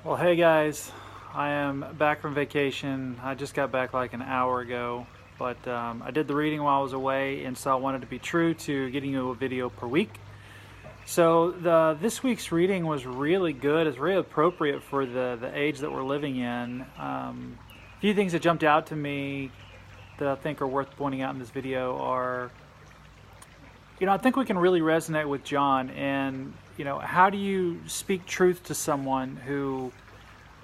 Well, hey guys, I am back from vacation. I just got back like an hour ago, but I did the reading while I was away, and so I wanted to be true to getting you a video per week. So this week's reading was really good. It's really appropriate for the age that we're living in. A few things that jumped out to me that I think are worth pointing out in this video are, I think we can really resonate with John. And how do you speak truth to someone who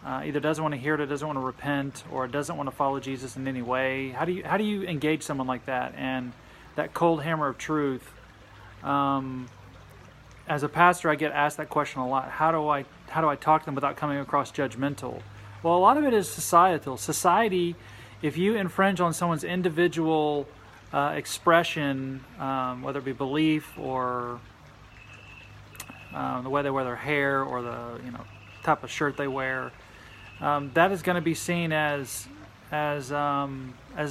either doesn't want to hear it, or doesn't want to repent, or doesn't want to follow Jesus in any way? How do you engage someone like that? And that cold hammer of truth. As a pastor, I get asked that question a lot. How do I talk to them without coming across judgmental? Well, a lot of it is societal. Society, if you infringe on someone's individual expression, whether it be belief or the way they wear their hair, or the type of shirt they wear, that is going to be seen as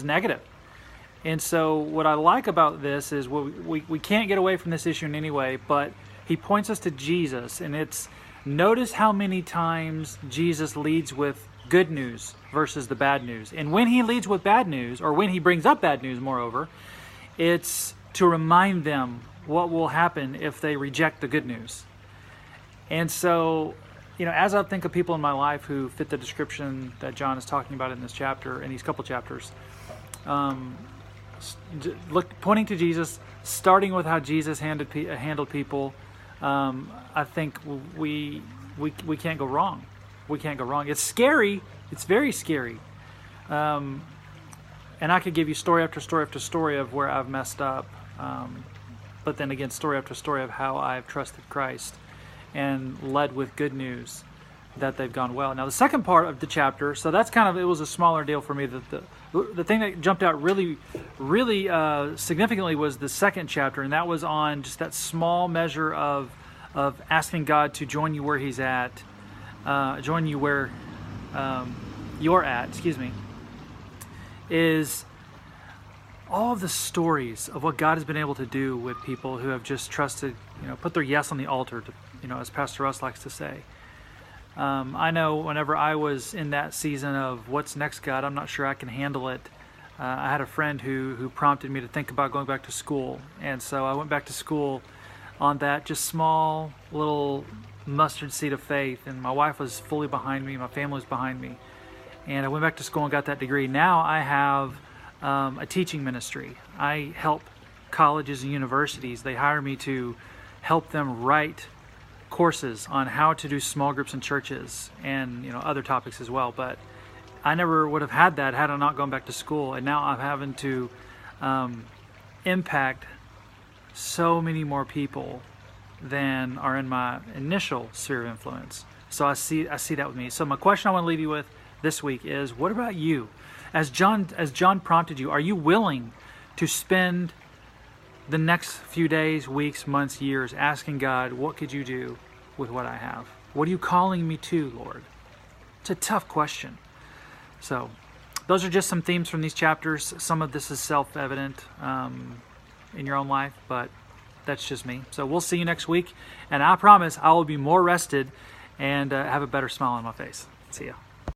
negative. And so what I like about this is we can't get away from this issue in any way, but he points us to Jesus, and notice how many times Jesus leads with good news versus the bad news. And when he leads with bad news, or when he brings up bad news, moreover, it's to remind them what will happen if they reject the good news. And so, as I think of people in my life who fit the description that John is talking about in this chapter, in these couple chapters, pointing to Jesus, starting with how Jesus handled people, I think we can't go wrong. We can't go wrong. It's scary. It's very scary. And I could give you story after story after story of where I've messed up. But then again, story after story of how I've trusted Christ and led with good news that they've gone well. Now, the second part of the chapter, so that's it was a smaller deal for me. The thing that jumped out really significantly was the second chapter, and that was on just that small measure of asking God to join you where He's at, join you where you're at, is all of the stories of what God has been able to do with people who have just trusted, put their yes on the altar, as Pastor Russ likes to say. I know whenever I was in that season of what's next, God, I'm not sure I can handle it. I had a friend who prompted me to think about going back to school. And so I went back to school on that just small little mustard seed of faith. And my wife was fully behind me. My family was behind me. And I went back to school and got that degree. Now I have a teaching ministry. I help colleges and universities. They hire me to help them write courses on how to do small groups in churches and other topics as well. But I never would have had that had I not gone back to school. And now I'm having to impact so many more people than are in my initial sphere of influence. So I see that with me. So my question I want to leave you with this week is, what about you? As John prompted you, are you willing to spend the next few days, weeks, months, years asking God, what could you do with what I have? What are you calling me to, Lord? It's a tough question. So those are just some themes from these chapters. Some of this is self-evident in your own life, but that's just me. So we'll see you next week, and I promise I will be more rested and have a better smile on my face. See ya.